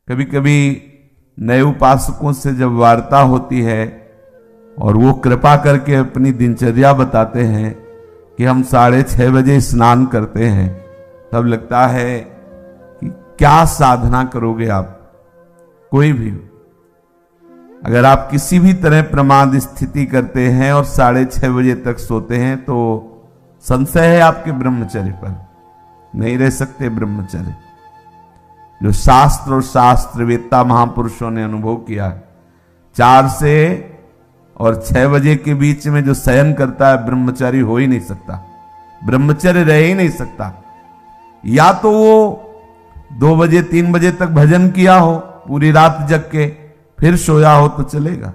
कभी कभी नए उपासकों से जब वार्ता होती है और वो कृपा करके अपनी दिनचर्या बताते हैं कि हम 6:30 बजे स्नान करते हैं, तब लगता है कि क्या साधना करोगे आप। कोई भी अगर आप किसी भी तरह प्रमाद स्थिति करते हैं और 6:30 बजे तक सोते हैं तो संशय है आपके ब्रह्मचर्य पर, नहीं रह सकते ब्रह्मचर्य। जो शास्त्र और शास्त्रवेत्ता महापुरुषों ने अनुभव किया है, 4 से और 6 बजे के बीच में जो शयन करता है ब्रह्मचारी हो ही नहीं सकता, ब्रह्मचर्य रह ही नहीं सकता। या तो वो 2 बजे 3 बजे तक भजन किया हो, पूरी रात जग के फिर सोया हो तो चलेगा,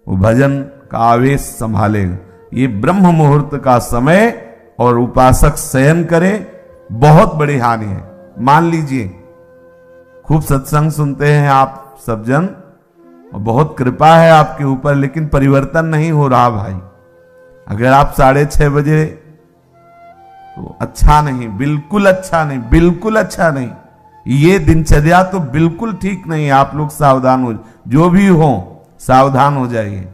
वो भजन का आवेश संभालेगा। ये ब्रह्म मुहूर्त का समय और उपासक शयन करे, बहुत बड़ी हानि है। मान लीजिए खूब सत्संग सुनते हैं आप सब जन और बहुत कृपा है आपके ऊपर, लेकिन परिवर्तन नहीं हो रहा भाई। अगर आप 6:30 बजे, तो अच्छा नहीं, बिल्कुल अच्छा नहीं, बिल्कुल अच्छा नहीं। ये दिनचर्या तो बिल्कुल ठीक नहीं है। आप लोग सावधान हो, जो भी हो सावधान हो जाइए।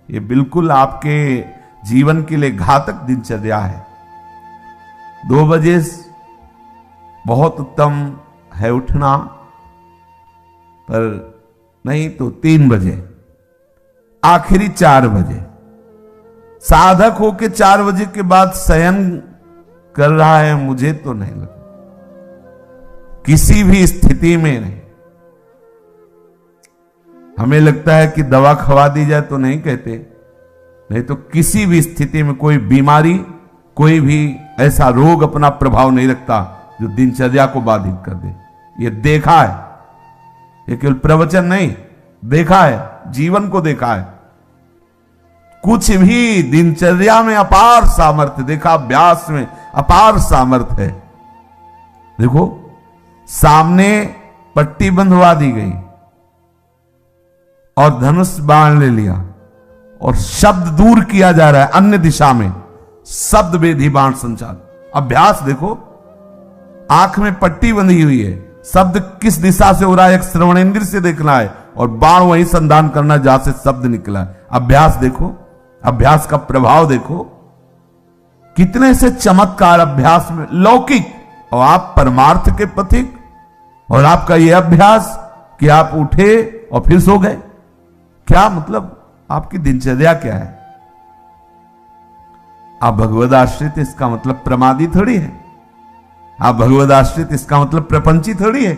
ये बिल्कुल आपके जीवन के लिए घातक दिनचर्या है। 2 बजे बहुत उत्तम है उठना, पर नहीं तो 3 बजे, आखिरी 4 बजे। साधक होके 4 बजे के बाद शयन कर रहा है, मुझे तो नहीं लगता, किसी भी स्थिति में नहीं। हमें लगता है कि दवा खवा दी जाए तो नहीं कहते, नहीं तो किसी भी स्थिति में कोई बीमारी, कोई भी ऐसा रोग अपना प्रभाव नहीं रखता जो दिनचर्या को बाधित कर दे। ये देखा है, ये केवल प्रवचन नहीं, देखा है, जीवन को देखा है। कुछ भी दिनचर्या में अपार सामर्थ्य देखा, अभ्यास में अपार सामर्थ्य है। देखो सामने पट्टी बंधवा दी गई और धनुष बाण ले लिया और शब्द दूर किया जा रहा है अन्य दिशा में, शब्द वेधी बाण संचार। अभ्यास देखो, आंख में पट्टी बंधी हुई है, शब्द किस दिशा से हो रहा है एक श्रवणेंद्र से देखना है और बाण वहीं संधान करना जहां से शब्द निकला है। अभ्यास देखो, अभ्यास का प्रभाव देखो, कितने से चमत्कार अभ्यास में लौकिक, और आप परमार्थ के पथिक, और आपका यह अभ्यास कि आप उठे और फिर सो गए। क्या मतलब, आपकी दिनचर्या क्या है? आप भगवद आश्रित, इसका मतलब प्रमादी थोड़ी है। आप भगवद आश्रित, इसका मतलब प्रपंची थोड़ी है।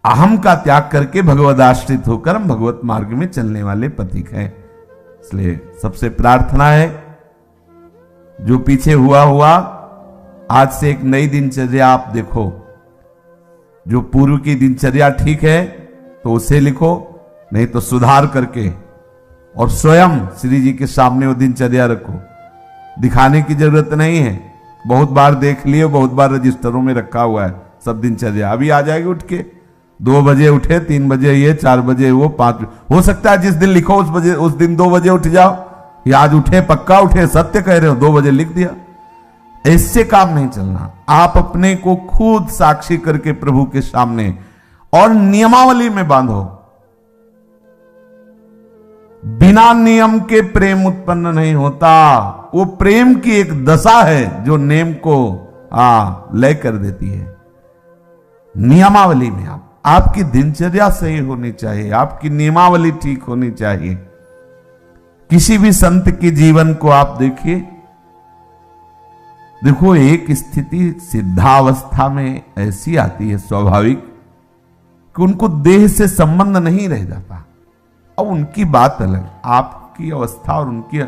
अहम का त्याग करके भगवद आश्रित होकर हम भगवत मार्ग में चलने वाले पथिक हैं। इसलिए सबसे प्रार्थना है, जो पीछे हुआ हुआ, आज से एक नई दिनचर्या आप देखो। जो पूर्व की दिनचर्या ठीक है तो उसे लिखो, नहीं तो सुधार करके और स्वयं श्री जी के सामने वो दिनचर्या रखो। दिखाने की जरूरत नहीं है, बहुत बार देख लिए, बहुत बार रजिस्टरों में रखा हुआ है सब दिनचर्या। अभी आ जाएगी उठ के, 2 बजे उठे, 3 बजे ये, 4 बजे वो, 5 हो सकता है जिस दिन लिखो उस दिन 2 बजे उठ जाओ, या आज उठे, पक्का उठे, सत्य कह रहे हो, 2 बजे लिख दिया। ऐसे काम नहीं चलना। आप अपने को खुद साक्षी करके प्रभु के सामने और नियमावली में बांधो। बिना नियम के प्रेम उत्पन्न नहीं होता। वो प्रेम की एक दशा है जो नेम को लय कर देती है। नियमावली में आपकी दिनचर्या सही होनी चाहिए, आपकी नियमावली ठीक होनी चाहिए। किसी भी संत के जीवन को आप देखिए, देखो एक स्थिति सिद्धावस्था में ऐसी आती है स्वाभाविक कि उनको देह से संबंध नहीं रह जाता। अब उनकी बात अलग, आपकी अवस्था और उनकी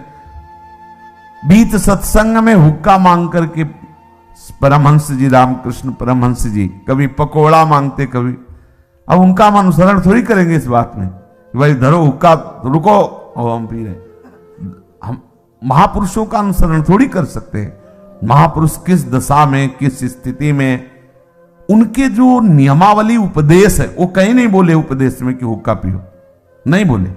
बीच सत्संग में हुक्का मांग करके परमहंस जी, रामकृष्ण परमहंस जी कभी पकोड़ा मांगते, कभी, अब उनका हम अनुसरण थोड़ी करेंगे इस बात में, भाई धरो हुक्का, रुको और हम पी रहे। हम महापुरुषों का अनुसरण थोड़ी कर सकते हैं। महापुरुष किस दशा में, किस स्थिति में, उनके जो नियमावली उपदेश है, वो कहीं नहीं बोले उपदेश में कि हुक्का पियो, नहीं बोले।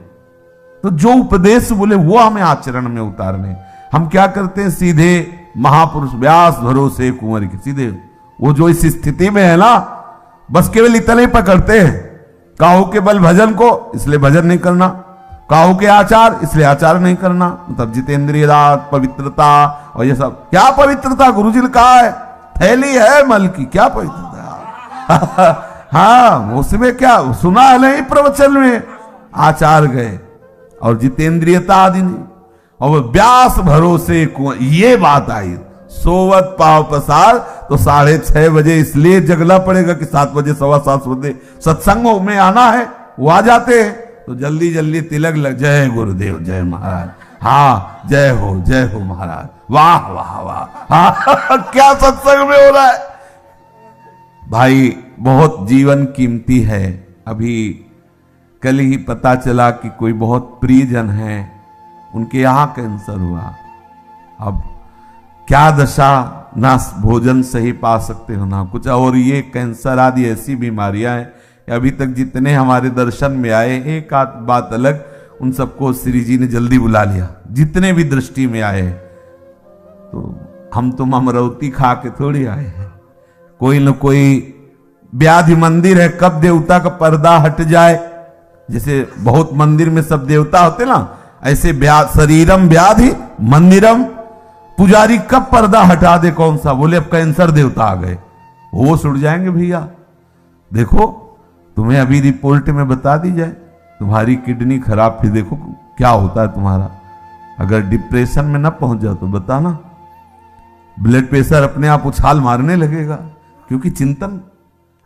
तो जो उपदेश बोले वो हमें आचरण में उतारने। हम क्या करते हैं, सीधे महापुरुष व्यास भरोसे कुंवर के, सीधे वो जो इस स्थिति में है ना, बस केवल इतने पकड़ते हैं, काहू के बल भजन को, इसलिए भजन नहीं करना, काहू के आचार इसलिए आचार नहीं करना। मतलब जितेंद्रिय रात, पवित्रता और ये सब। क्या पवित्रता? गुरुजी ने कहा है थैली है मल की, क्या पवित्रता? हाँ, उसमें क्या सुना है नहीं प्रवचन में, आचार गए और जितेंद्रियता आदि नहीं। और व्यास भरोसे ये बात आई, सोवत पाव पसार, तो 6:30 बजे इसलिए जगना पड़ेगा कि 7 बजे 7:15 बजे सत्संगों में आना है, वो आ जाते हैं तो जल्दी जल्दी तिलक लग। जय गुरुदेव, जय महाराज, हाँ जय हो महाराज, वाह वाह वाह, हाँ क्या सत्संग में हो रहा है भाई। बहुत जीवन कीमती है। अभी कल ही पता चला कि कोई बहुत प्रियजन है, उनके यहां कैंसर हुआ। अब क्या दशा, ना भोजन सही पा सकते हो ना कुछ, और ये कैंसर आदि ऐसी बीमारियां हैं। अभी तक जितने हमारे दर्शन में आए, एक आध बात अलग, उन सबको श्री जी ने जल्दी बुला लिया, जितने भी दृष्टि में आए। तो हम तुम अमरौती खा के थोड़ी आए हैं, कोई न कोई व्याधि मंदिर है, कब देवता का पर्दा हट जाए। जैसे बहुत मंदिर में सब देवता होते ना, ऐसे शरीरम व्याधि मंदिरम, पुजारी कब पर्दा हटा दे, कौन सा? बोले अब कैंसर देवता आ गए, वो उड़ जाएंगे भैया। देखो तुम्हें अभी रिपोर्ट में बता दी जाए तुम्हारी किडनी खराब, फिर देखो क्या होता है तुम्हारा। अगर डिप्रेशन में ना पहुंच जाओ तो बताना, ब्लड प्रेशर अपने आप उछाल मारने लगेगा। क्योंकि चिंतन,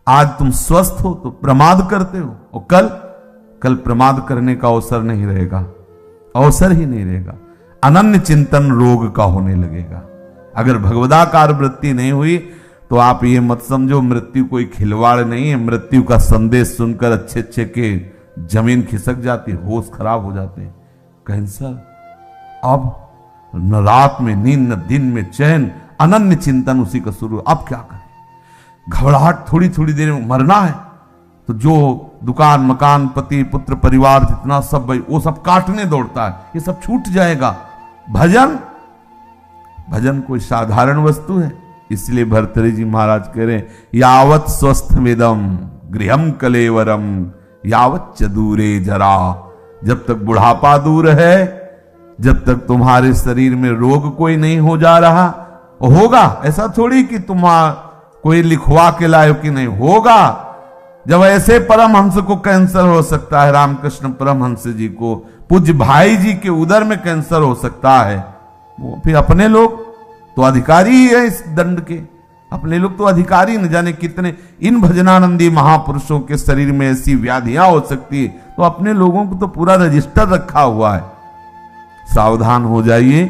आज तुम स्वस्थ हो तो प्रमाद करते हो, और कल प्रमाद करने का अवसर नहीं रहेगा, अवसर ही नहीं रहेगा। अनन्य चिंतन रोग का होने लगेगा। अगर भगवदाकार वृत्ति नहीं हुई तो आप ये मत समझो मृत्यु कोई खिलवाड़ नहीं है। मृत्यु का संदेश सुनकर अच्छे अच्छे के जमीन खिसक जाती, होश खराब हो जाते हैं। कैंसर, अब न रात में नींद न दिन में चैन, अनन्य चिंतन उसी का शुरू। अब क्या करें? घबराहट, थोड़ी थोड़ी देर में मरना है तो जो दुकान मकान पति पुत्र परिवार जितना सब भाई वो सब काटने दौड़ता है, ये सब छूट जाएगा। भजन कोई साधारण वस्तु है। इसलिए भर्तृहरि जी महाराज कह रहे हैं, यावत स्वस्थ वेदम गृहम कलेवरम यावत च दूरे जरा। जब तक बुढ़ापा दूर है, जब तक तुम्हारे शरीर में रोग कोई नहीं हो जा रहा, होगा ऐसा थोड़ी कि तुम कोई लिखवा के लाए कि नहीं होगा। जब ऐसे परमहंस को कैंसर हो सकता है, रामकृष्ण परमहंस जी को, पूज्य भाई जी के उदर में कैंसर हो सकता है, वो फिर अपने लोग तो अधिकारी ही है इस दंड के। अपने लोग तो अधिकारी, न जाने कितने इन भजनानंदी महापुरुषों के शरीर में ऐसी व्याधियां हो सकती है, तो अपने लोगों को तो पूरा रजिस्टर रखा हुआ है। सावधान हो जाइए,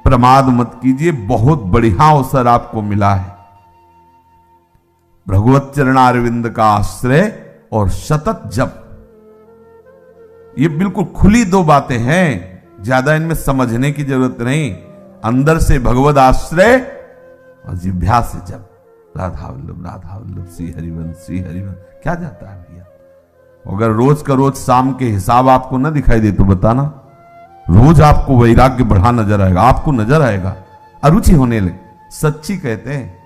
प्रमाद मत कीजिए। बहुत बढ़िया अवसर आपको मिला है। भगवत चरणारविंद का आश्रय और सतत जप, ये बिल्कुल खुली दो बातें हैं, ज्यादा इनमें समझने की जरूरत नहीं। अंदर से भगवत आश्रय और जिह्वा से जप, राधा वल्लभ श्री हरिवंश श्री हरिवंश। क्या जाता है भैया? अगर रोज का रोज शाम के हिसाब आपको ना दिखाई दे तो बताना, रोज आपको वैराग्य बढ़ा नजर आएगा, आपको नजर आएगा, अरुचि होने लगे। सच्ची कहते हैं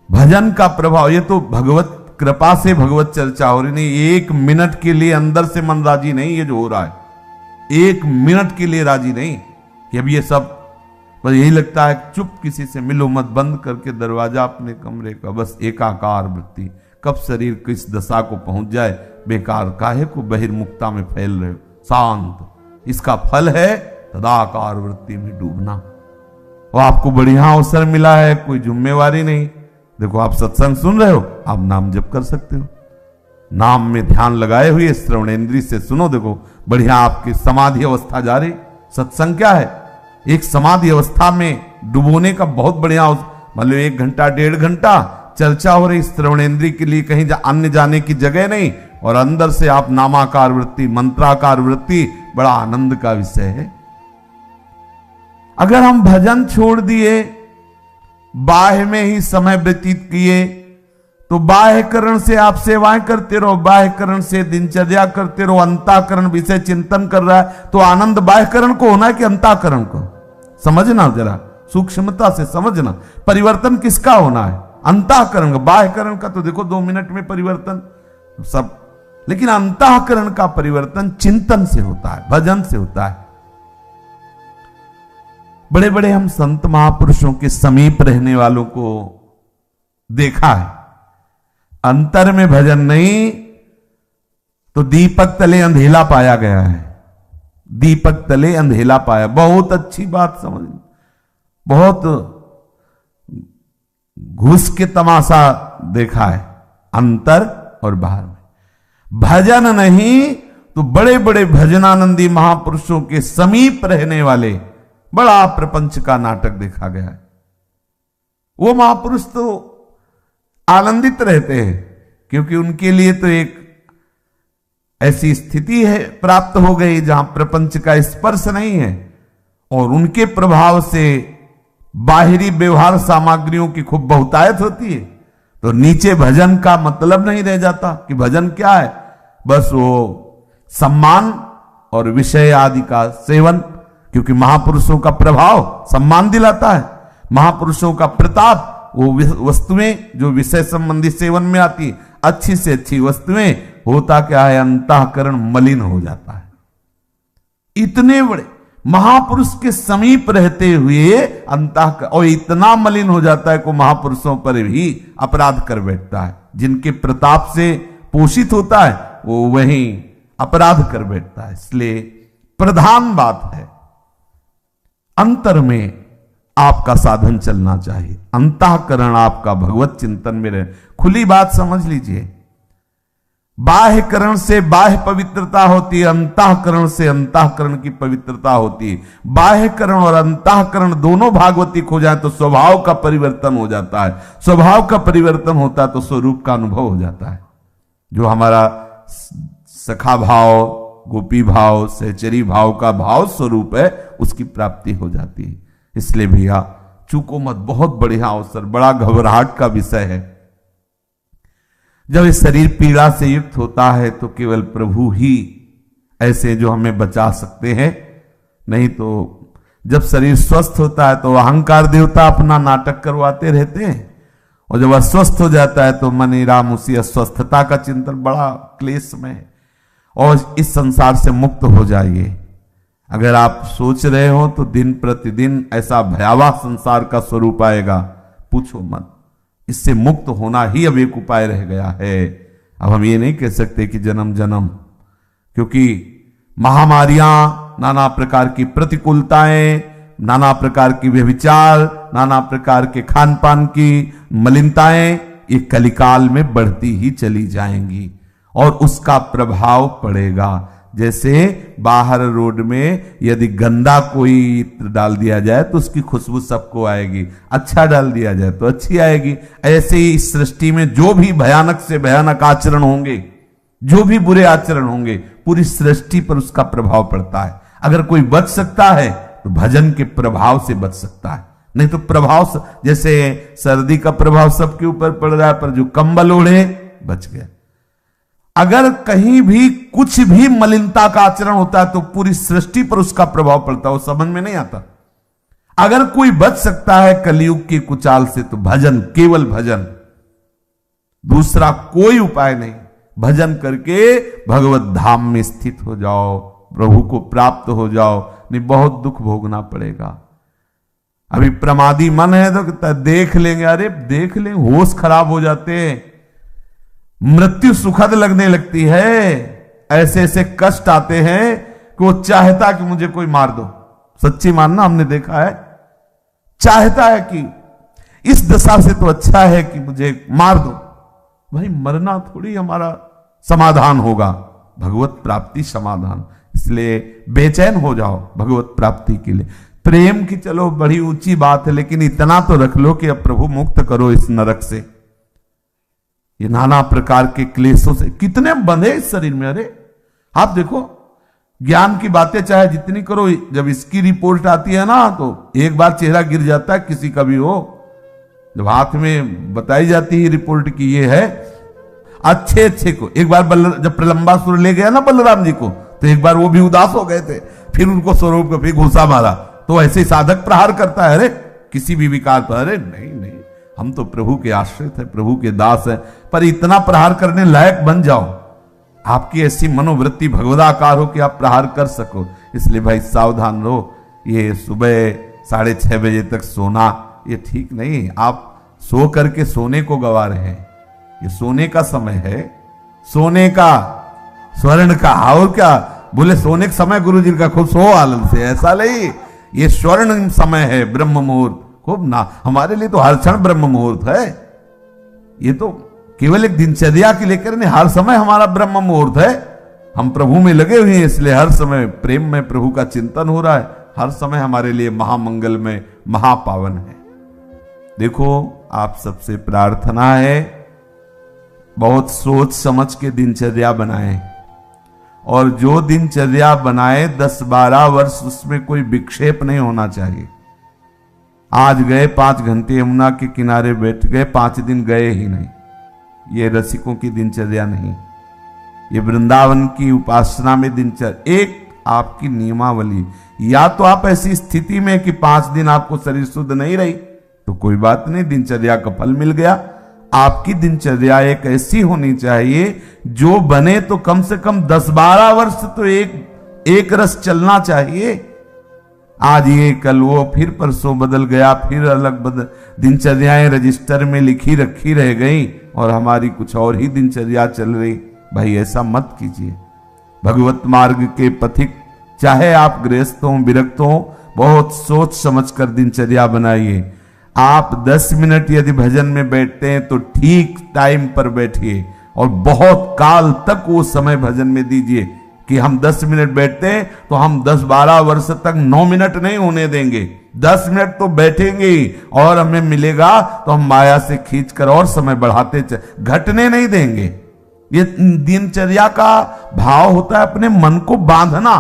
भजन का प्रभाव, ये तो भगवत कृपा से भगवत चर्चा हो रही नहीं। 1 मिनट के लिए अंदर से मन राजी नहीं, ये जो हो रहा है 1 मिनट के लिए राजी नहीं कि अब ये सब, बस यही लगता है चुप, किसी से मिलो मत, बंद करके दरवाजा अपने कमरे का, बस एकाकार वृत्ति। कब शरीर किस दशा को पहुंच जाए, बेकार काहे को बहिर्मुखता में फैल रहे हो, शांत। इसका फल है तदाकार वृत्ति में डूबना। और आपको बढ़िया अवसर मिला है, कोई जिम्मेवारी नहीं। देखो आप सत्संग सुन रहे हो, आप नाम जप कर सकते हो, नाम में ध्यान लगाए हुए श्रवणेन्द्रिय से सुनो। देखो बढ़िया आपकी समाधि अवस्था जा रही। सत्संग क्या है? एक समाधि अवस्था में डुबोने का बहुत बढ़िया, मतलब 1 घंटा 1.5 घंटा चर्चा हो रही श्रवणेन्द्रिय के लिए, कहीं अन्य जाने की जगह नहीं, और अंदर से आप नामाकार वृत्ति, मंत्राकार वृत्ति, बड़ा आनंद का विषय है। अगर हम भजन छोड़ दिए, बाह्य में ही समय व्यतीत किए, तो बाह्यकरण से आप सेवाएं करते रहो, बाह्यकरण से दिनचर्या करते रहो, अंताकरण विषय चिंतन कर रहा है, तो आनंद बाह्यकरण को होना है कि अंताकरण को? समझना, जरा सूक्ष्मता से समझना। परिवर्तन किसका होना है? अंतःकरण का, बाह्यकरण का तो देखो 2 मिनट में परिवर्तन सब, लेकिन अंतःकरण का परिवर्तन चिंतन से होता है, भजन से होता है। बड़े बड़े हम संत महापुरुषों के समीप रहने वालों को देखा है, अंतर में भजन नहीं तो दीपक तले अंधेला पाया गया है, दीपक तले अंधेला पाया। बहुत अच्छी बात समझ, बहुत घुस के तमाशा देखा है अंतर और बाहर में। भजन नहीं तो बड़े बड़े भजनानंदी महापुरुषों के समीप रहने वाले बड़ा प्रपंच का नाटक देखा गया है। वो महापुरुष तो आनंदित रहते हैं क्योंकि उनके लिए तो एक ऐसी स्थिति है प्राप्त हो गई जहां प्रपंच का स्पर्श नहीं है, और उनके प्रभाव से बाहरी व्यवहार सामग्रियों की खूब बहुतायत होती है, तो नीचे भजन का मतलब नहीं रह जाता कि भजन क्या है, बस वो सम्मान और विषय आदि का सेवन, क्योंकि महापुरुषों का प्रभाव सम्मान दिलाता है, महापुरुषों का प्रताप वो वस्तुएं जो विषय संबंधी सेवन में आती, अच्छी से अच्छी वस्तुएं, होता क्या है अंतःकरण मलिन हो जाता है। इतने बड़े महापुरुष के समीप रहते हुए अंतःकरण और इतना मलिन हो जाता है को महापुरुषों पर भी अपराध कर बैठता है, जिनके प्रताप से पोषित होता है वो वहीं अपराध कर बैठता है। इसलिए प्रधान बात है अंतर में आपका साधन चलना चाहिए, अंतःकरण आपका भगवत चिंतन में रहे। खुली बात समझ लीजिए, बाह्यकरण से बाह्य पवित्रता होती है, अंतःकरण से अंतःकरण की पवित्रता होती है। बाह्यकरण और अंतःकरण दोनों भागवतिक हो जाए तो स्वभाव का परिवर्तन हो जाता है, स्वभाव का परिवर्तन होता है तो स्वरूप का अनुभव हो जाता है। जो हमारा सखा भाव, गोपी भाव, सहचरी भाव का भाव स्वरूप है, उसकी प्राप्ति हो जाती है। इसलिए भैया चूको मत, बहुत बढ़िया अवसर, बड़ा घबराहट का विषय है। जब ये शरीर पीड़ा से युक्त होता है तो केवल प्रभु ही ऐसे जो हमें बचा सकते हैं, नहीं तो जब शरीर स्वस्थ होता है तो अहंकार देवता अपना नाटक करवाते रहते हैं, और जब अस्वस्थ हो जाता है तो मनी राम उसी अस्वस्थता का चिंतन, बड़ा क्लेश में है। और इस संसार से मुक्त हो जाइए। अगर आप सोच रहे हो तो दिन प्रतिदिन ऐसा भयावह संसार का स्वरूप आएगा, पूछो मत। इससे मुक्त होना ही अब एक उपाय रह गया है। अब हम ये नहीं कह सकते कि जन्म जन्म, क्योंकि महामारियां, नाना प्रकार की प्रतिकूलताएं, नाना प्रकार की व्यभिचार, नाना प्रकार के खान पान की मलिनताएं ये कलिकाल में बढ़ती ही चली जाएंगी और उसका प्रभाव पड़ेगा। जैसे बाहर रोड में यदि गंदा कोई इत्र डाल दिया जाए तो उसकी खुशबू सबको आएगी, अच्छा डाल दिया जाए तो अच्छी आएगी। ऐसे ही इस सृष्टि में जो भी भयानक से भयानक आचरण होंगे, जो भी बुरे आचरण होंगे, पूरी सृष्टि पर उसका प्रभाव पड़ता है। अगर कोई बच सकता है तो भजन के प्रभाव से बच सकता है, नहीं तो प्रभाव, जैसे सर्दी का प्रभाव सबके ऊपर पड़ रहा है, पर जो कंबल ओढ़े बच गए। अगर कहीं भी कुछ भी मलिनता का आचरण होता है तो पूरी सृष्टि पर उसका प्रभाव पड़ता है, वो समझ में नहीं आता। अगर कोई बच सकता है कलयुग की कुचाल से तो भजन, केवल भजन, दूसरा कोई उपाय नहीं। भजन करके भगवत धाम में स्थित हो जाओ, प्रभु को प्राप्त हो जाओ, नहीं बहुत दुख भोगना पड़ेगा। अभी प्रमादी मन है तो देख लेंगे, अरे देख लेंगे, होश खराब हो जाते हैं, मृत्यु सुखद लगने लगती है, ऐसे ऐसे कष्ट आते हैं कि वो चाहता कि मुझे कोई मार दो। सच्ची मानना, हमने देखा है, चाहता है कि इस दशा से तो अच्छा है कि मुझे मार दो। भाई मरना थोड़ी हमारा समाधान होगा, भगवत प्राप्ति समाधान। इसलिए बेचैन हो जाओ भगवत प्राप्ति के लिए। प्रेम की चलो बड़ी ऊंची बात है, लेकिन इतना तो रख लो कि अब प्रभु मुक्त करो इस नरक से, ये नाना प्रकार के क्लेशों से। कितने बंधे इस शरीर में। अरे आप देखो, ज्ञान की बातें चाहे जितनी करो, जब इसकी रिपोर्ट आती है ना तो एक बार चेहरा गिर जाता है किसी का भी हो। जब हाथ में बताई जाती है रिपोर्ट की ये है, अच्छे अच्छे को एक बार जब प्रलंबासुर ले गया ना बलराम जी को, तो एक बार वो भी उदास हो गए थे, फिर उनको स्वरूप को फिर घुसा मारा। तो ऐसे साधक प्रहार करता है, अरे किसी भी विकार पर, अरे नहीं नहीं हम तो प्रभु के आश्रित हैं, प्रभु के दास हैं, पर इतना प्रहार करने लायक बन जाओ, आपकी ऐसी मनोवृत्ति भगवदाकार हो कि आप प्रहार कर सको। इसलिए भाई सावधान रहो। ये सुबह 6:30 बजे तक सोना ये ठीक नहीं। आप सो करके सोने को गवा रहे हैं। ये सोने का समय है, सोने का, स्वर्ण का। और क्या बोले, सोने का समय गुरु जी का, खूब सो आनंद से, ऐसा नहीं। ये स्वर्ण समय है, ब्रह्म मुहूर्त, खूब ना। हमारे लिए तो हर क्षण ब्रह्म मुहूर्त है। ये तो केवल एक दिनचर्या के लेकर नहीं, हर समय हमारा ब्रह्म मुहूर्त है। हम प्रभु में लगे हुए हैं, इसलिए हर समय प्रेम में प्रभु का चिंतन हो रहा है। हर समय हमारे लिए महामंगल में महापावन है। देखो, आप सबसे प्रार्थना है, बहुत सोच समझ के दिनचर्या बनाएं, और जो दिनचर्या बनाए 10-12 वर्ष उसमें कोई विक्षेप नहीं होना चाहिए। आज गए 5 घंटे यमुना के किनारे बैठ गए, 5 दिन गए ही नहीं। ये रसिकों की दिनचर्या नहीं, ये वृंदावन की उपासना में दिनचर्या एक आपकी नियमावली। या तो आप ऐसी स्थिति में कि 5 दिन आपको शरीर शुद्ध नहीं रही तो कोई बात नहीं, दिनचर्या का फल मिल गया। आपकी दिनचर्या एक ऐसी होनी चाहिए जो बने तो कम से कम 10-12 वर्ष तो एक रस चलना चाहिए। आज ये कल वो, फिर परसों बदल गया, फिर अलग बदल दिनचर्याएं रजिस्टर में लिखी रखी रह गई और हमारी कुछ और ही दिनचर्या चल रही। भाई ऐसा मत कीजिए। भगवत मार्ग के पथिक, चाहे आप गृहस्थ हो, विरक्त हो, बहुत सोच समझ कर दिनचर्या बनाइए। आप 10 मिनट यदि भजन में बैठते हैं तो ठीक टाइम पर बैठिए और बहुत काल तक वो समय भजन में दीजिए। कि हम 10 मिनट बैठते हैं तो हम 10-12 वर्ष तक 9 मिनट नहीं होने देंगे, 10 मिनट तो बैठेंगे और हमें मिलेगा तो हम माया से खींचकर और समय बढ़ाते घटने नहीं देंगे। ये दिनचर्या का भाव होता है अपने मन को बांधना।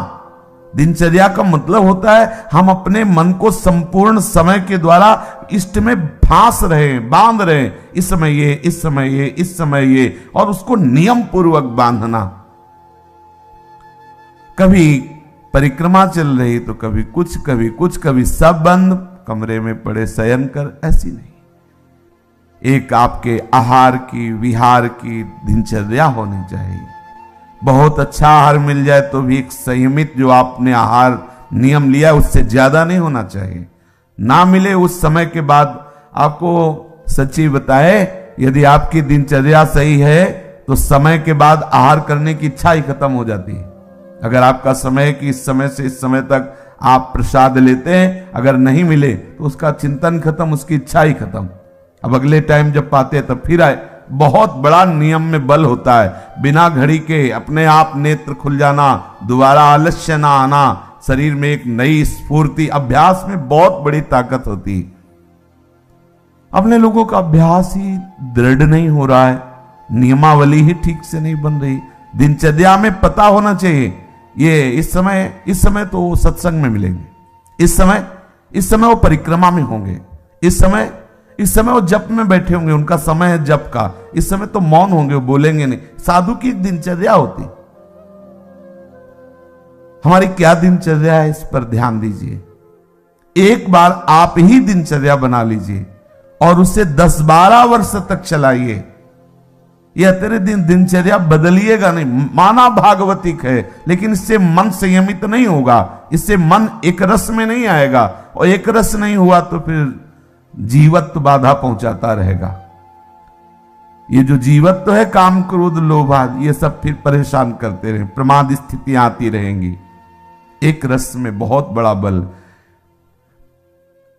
दिनचर्या का मतलब होता है हम अपने मन को संपूर्ण समय के द्वारा इष्ट में फांस रहे, बांध रहे, इस समय ये, इस समय ये, इस समय ये, और उसको नियम पूर्वक बांधना। कभी परिक्रमा चल रही तो कभी कुछ, कभी कुछ, कभी सब बंद, कमरे में पड़े शयन कर, ऐसी नहीं। एक आपके आहार की, विहार की दिनचर्या होनी चाहिए। बहुत अच्छा आहार मिल जाए तो भी एक संयमित जो आपने आहार नियम लिया उससे ज्यादा नहीं होना चाहिए। ना मिले उस समय के बाद आपको सच्ची बताए, यदि आपकी दिनचर्या सही है तो समय के बाद आहार करने की इच्छा ही खत्म हो जाती है। अगर आपका समय कि इस समय से इस समय तक आप प्रसाद लेते हैं, अगर नहीं मिले तो उसका चिंतन खत्म, उसकी इच्छा ही खत्म। अब अगले टाइम जब पाते हैं तब फिर आए। बहुत बड़ा नियम में बल होता है। बिना घड़ी के अपने आप नेत्र खुल जाना, दोबारा आलस्य ना आना, शरीर में एक नई स्फूर्ति, अभ्यास में बहुत बड़ी ताकत होती। अपने लोगों का अभ्यास ही दृढ़ नहीं हो रहा है, नियमावली ही ठीक से नहीं बन रही। दिनचर्या में पता होना चाहिए ये इस समय तो सत्संग में मिलेंगे, इस समय वो परिक्रमा में होंगे, इस समय वो जप में बैठे होंगे, उनका समय है जप का, इस समय तो मौन होंगे, वो बोलेंगे नहीं। साधु की दिनचर्या होती। हमारी क्या दिनचर्या है इस पर ध्यान दीजिए। एक बार आप ही दिनचर्या बना लीजिए और उसे 10-12 वर्ष तक चलाइए। यह तेरे दिनचर्या बदलिएगा नहीं। माना भागवतिक है, लेकिन इससे मन संयमित नहीं होगा, इससे मन एक रस में नहीं आएगा, और एक रस नहीं हुआ तो फिर जीवत्व बाधा पहुंचाता रहेगा। ये जो जीवत्व है, काम क्रोध लोभ आदि, ये सब फिर परेशान करते रहे, प्रमाद स्थितियां आती रहेंगी। एक रस में बहुत बड़ा बल।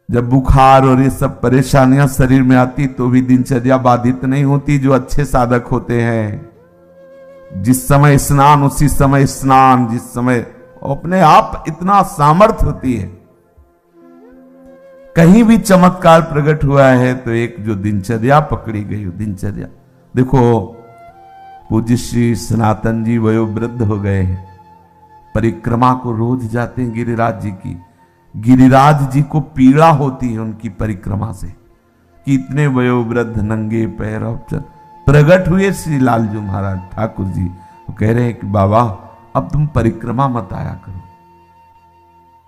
जब बुखार और ये सब परेशानियां शरीर में आती तो भी दिनचर्या बाधित नहीं होती। जो अच्छे साधक होते हैं, जिस समय स्नान उसी समय स्नान, जिस समय अपने आप इतना सामर्थ्य होती है। कहीं भी चमत्कार प्रकट हुआ है तो एक जो दिनचर्या पकड़ी गई, दिनचर्या देखो। पूज्य श्री सनातन जी वयोवृद्ध हो गए हैं, परिक्रमा को रोज जाते हैं गिरिराज जी की। गिरिराज जी को पीड़ा होती है उनकी परिक्रमा से कि इतने वयोवृद्ध नंगे पैर। प्रकट हुए श्री लालजू महाराज ठाकुर जी, वो कह रहे हैं कि बाबा अब तुम परिक्रमा मत आया करो,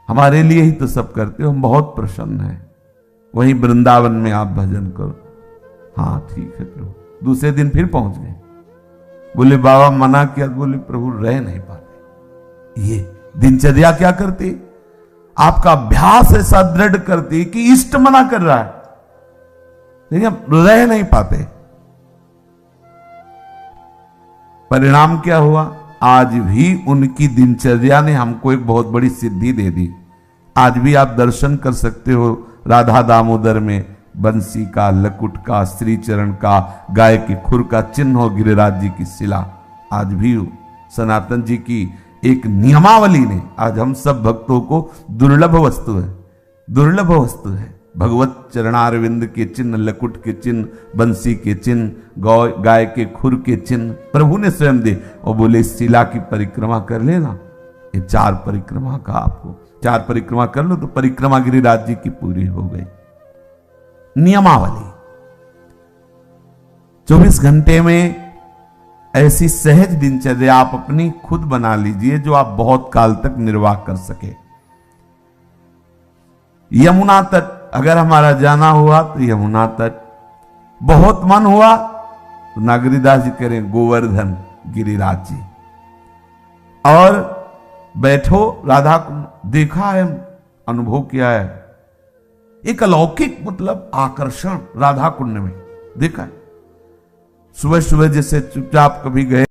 हमारे लिए ही तो सब करते हो, हम बहुत प्रसन्न हैं। वहीं वृंदावन में आप भजन करो। हाँ ठीक है प्रभु। दूसरे दिन फिर पहुंच गए। बोले बाबा मना किया। बोले प्रभु रह नहीं पाते। ये दिनचर्या क्या करती, आपका अभ्यास ऐसा दृढ़ करती कि इष्ट मना कर रहा है लेकिन आप रह नहीं पाते। परिणाम क्या हुआ, आज भी उनकी दिनचर्या ने हमको एक बहुत बड़ी सिद्धि दे दी। आज भी आप दर्शन कर सकते हो राधा दामोदर में बंसी का, लकुट का, श्री चरण का, गाय के खुर का चिन्ह हो, गिरिराज जी की शिला आज भी हो। सनातन जी की एक नियमावली ने आज हम सब भक्तों को दुर्लभ वस्तु है, दुर्लभ वस्तु है। भगवत चरणारविंद के चिन्ह, लकुट के चिन्ह, बंसी के चिन्ह, गाय के खुर के चिन्ह प्रभु ने स्वयं दे और बोले शिला की परिक्रमा कर लेना। ये 4 परिक्रमा का आपको 4 परिक्रमा कर लो तो परिक्रमा गिरिराज जी की पूरी हो गई। नियमावली 24 घंटे में ऐसी सहज दिनचर्या आप अपनी खुद बना लीजिए जो आप बहुत काल तक निर्वाह कर सके। यमुना तट अगर हमारा जाना हुआ तो यमुना तट, बहुत मन हुआ तो नागरीदास जी करें गोवर्धन गिरिराज जी, और बैठो राधा को देखा है, अनुभव किया है, एक अलौकिक मतलब आकर्षण राधा कुंड में देखा है। सुबह सुबह जैसे चुपचाप कभी गए